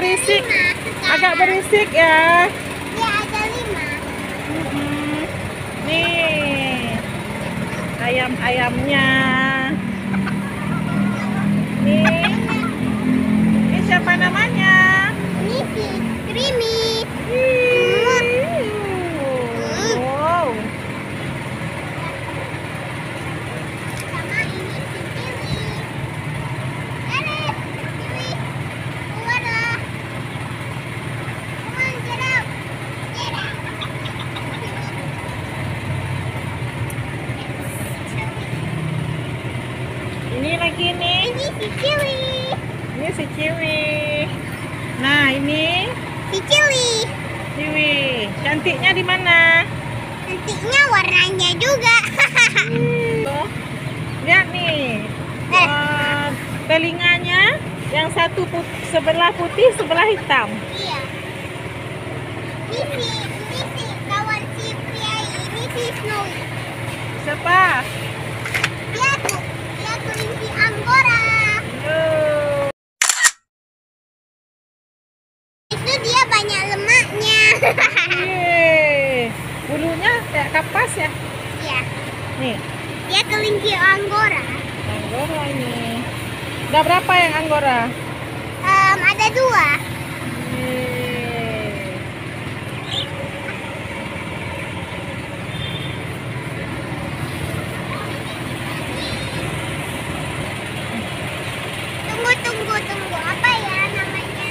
berisik. Agak berisik ya. Dia ada 5. Nih ayam-ayamnya. Ini siapa namanya? Ini si Creamy. Wow. Sama ini si Kiwi. Elis, Kiwi, keluarlah. Come on, get out. Get out. Ini lagi nih. Ini si Kiwi. Ini si Ciwi. Nah, ini Si Kiwi. Ciwi. Cantiknya di mana? Cantiknya warnanya juga. Tuh. Lihat nih. Telinganya yang satu sebelah putih, sebelah hitam. Iya. Ini si kawan si pria ini si Snowy. Siapa? Dia kelinci Anggora. Yo. Itu dia banyak lemaknya. Yeay. Bulunya kayak kapas ya. Iya. Nih, Dia kelinci Anggora. Anggora ini. Udah berapa yang Anggora? Ada 2. Yeay. Tunggu. Apa ya namanya?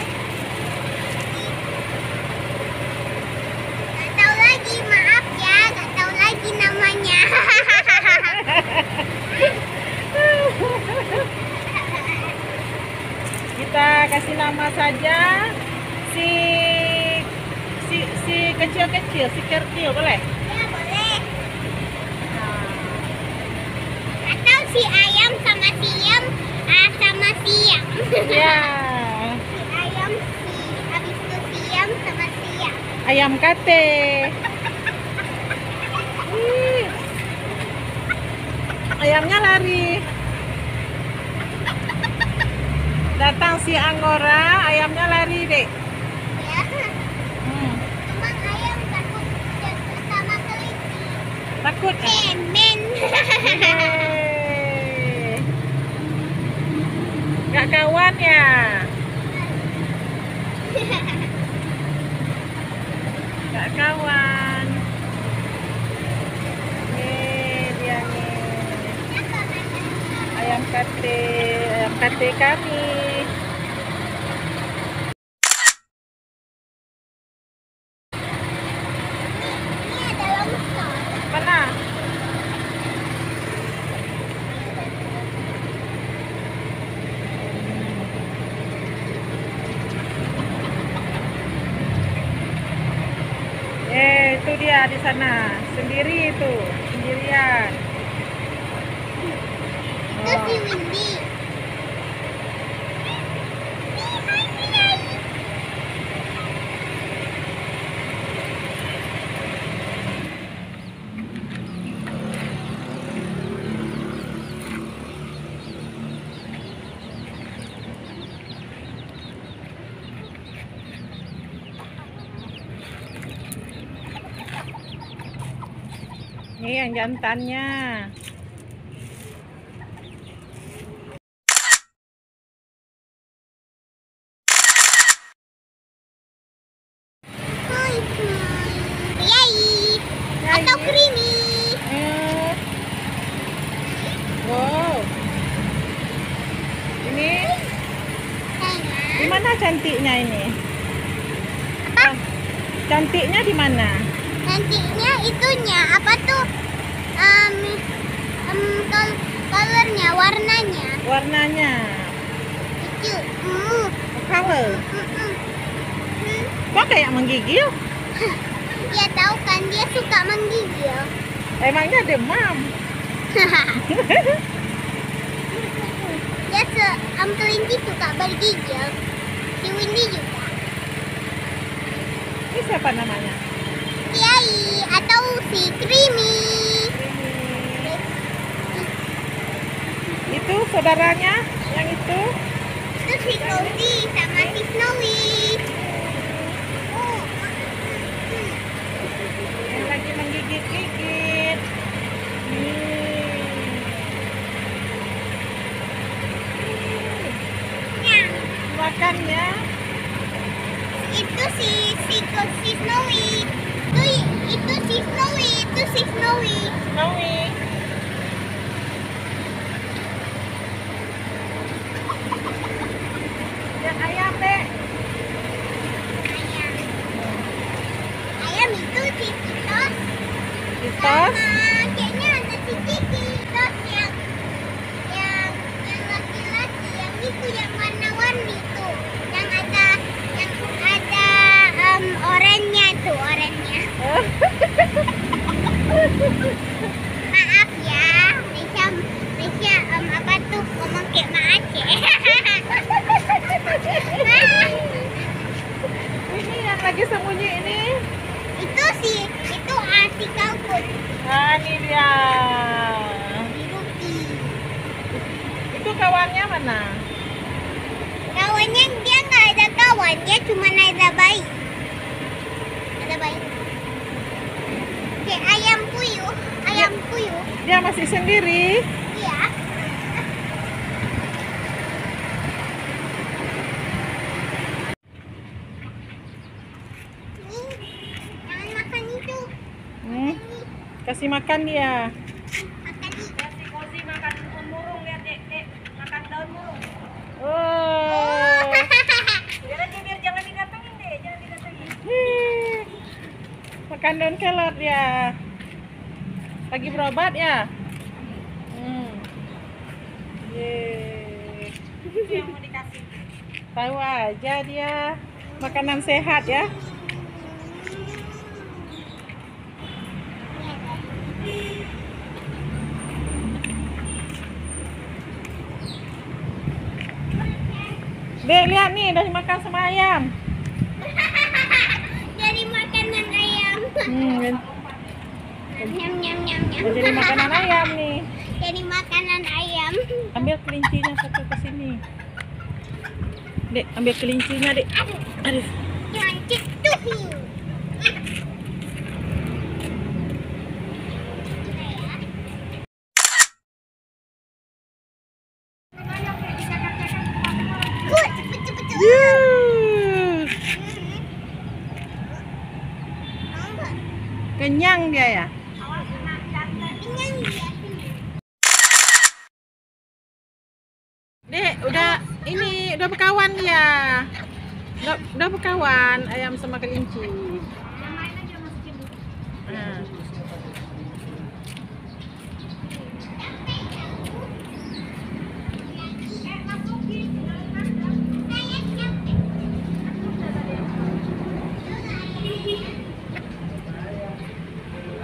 Gak tahu lagi, maaf ya. Gak tahu lagi namanya. Kita kasih nama saja si kecil-kecil, si kertil boleh? Ya boleh. Atau si ayam sama siam sama siam. Ya, Si ayam habis itu siam sama siam. ayam kate. Ih. Ayamnya lari. Datang si Anggora, ayamnya lari, Dek. Ya. Hmm. Cuma ayam takut sama kelinci. Takut? Cemen. Yeay. Nggak kawan ya? Nggak kawan. Nih dia nih. Ayam kate kami. Ini ada longsor. Mana? Itu dia di sana. Sendiri itu, sendirian. Itu si Windy. Ini yang jantannya. Yay. Atau Creamy. Wow. Ini di mana cantiknya ini? Apa? Cantiknya di mana? Cantiknya itunya apa tuh? Colornya, warnanya. Warnanya. Itu. Color. Kok kayak menggigil? Dia tahu kan dia suka menggigil. Emangnya demam? Dia kelinci suka bergigil. Si Windy juga. Ini siapa namanya? Yai atau si Creamy. Itu saudaranya yang itu? Itu si Cozy sama si Snowy. Oh. Yang lagi menggigit-gigit. Nyam. Makan ya. Itu si Snowy. Itu si Snowy. Itu si Snowy. Snowy. Yang ayam deh. Ayam. Ayam itu si Titos. Titos. Kayaknya ada si Kiki. Titos yang laki-laki, yang itu yang warna-warni tuh. Yang ada oranye tuh, oranye. Maaf ya, Mesya apa tuh ngomong kayak Mak Aceh. Ini yang lagi sembunyi ini. Itu si kalkun. Nah, ini dia. Si Ruki. Itu kawannya mana? Kawannya dia nggak ada kawan, dia cuma ada bayi. Ada bayi. Kayak ayam puyuh. Dia masih sendiri. Iya. Jangan makan itu. Kasih makan dia. Makan itu. Si Cozy makan daun murung, lihat dek, makan daun murung. Oh. Biar aja, biar jangan didatengin deh, jangan didatengin. Makan daun kelor dia. Lagi berobat ya? Yeay. Itu yang mau dikasih. Tahu aja dia. Makanan sehat ya. Dek, lihat nih, udah dimakan sama ayam. Dari makanan ayam. Nyam nyam nyam nyam. Udah jadi makanan ayam nih. Jadi makanan ayam. Ambil kelincinya satu ke sini. Dek, ambil kelincinya, Dek. Aduh. Cantik tuh. Cepet. Yuh. Kenyang dia ya. Kenyang dia. Dek, udah berkawan dia. Udah berkawan ayam sama kelinci. Yang lain aja masukin dulu. Nah.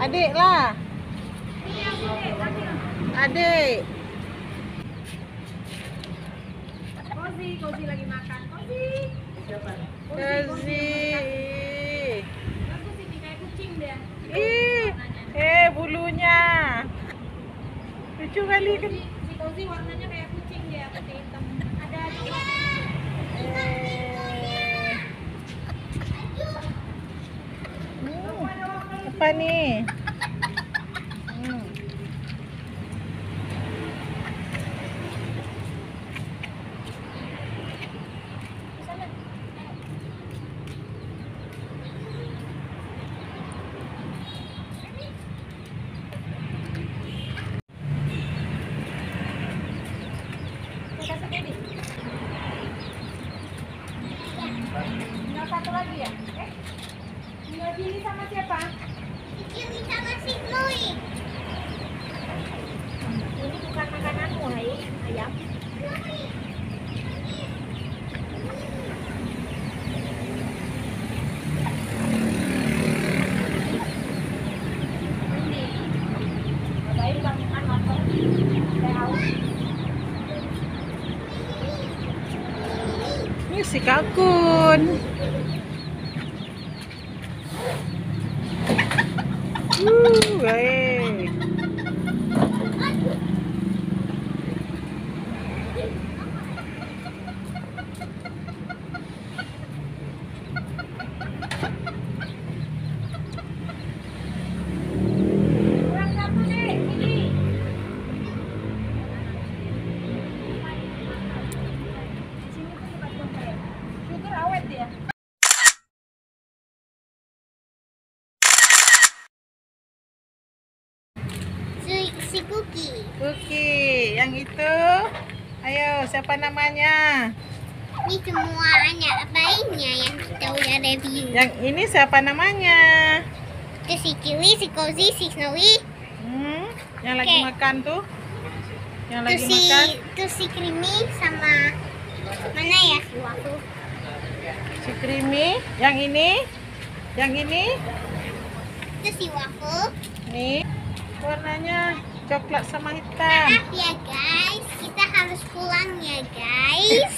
Adik lah. Adik. Cozy lagi makan. Cozy. Cozy. Bagus ini kayak kucing dia. Bulunya. Lucu kali kan. Si Cozy warnanya kayak kucing dia, putih hitam. Ada Apa nih? tinggal satu lagi ya? Tinggal pilih sama siapa? Ini sama si Chloe. Ini bukan makananmu, hai ayam. Baik banget anak. Saya haus. Ini si kalkun. Baik. Cookie. Yang itu, ayo siapa namanya? Ini semua anak bayinya yang kita udah review. Yang ini siapa namanya? Itu si Kiwi, si Cozy, si Snowy. Yang lagi Oke. makan tuh? Yang Itu lagi si makan? Creamy sama mana ya si Waffle? Si Creamy. Yang ini? Yang ini? Itu si Waffle. Nih, warnanya coklat sama hitam. Maaf ya guys, kita harus pulang ya guys.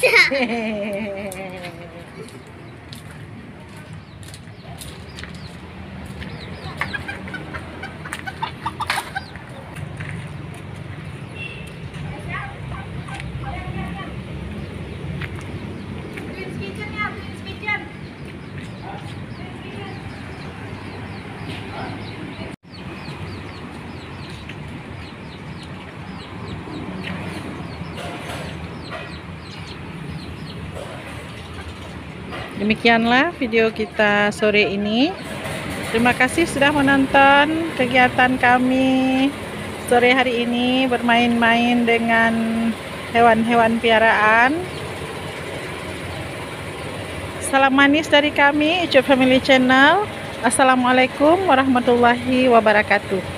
Demikianlah video kita sore ini. Terima kasih sudah menonton kegiatan kami sore hari ini, bermain-main dengan hewan-hewan piaraan. Salam manis dari kami, Icu Family Channel. Assalamualaikum warahmatullahi wabarakatuh.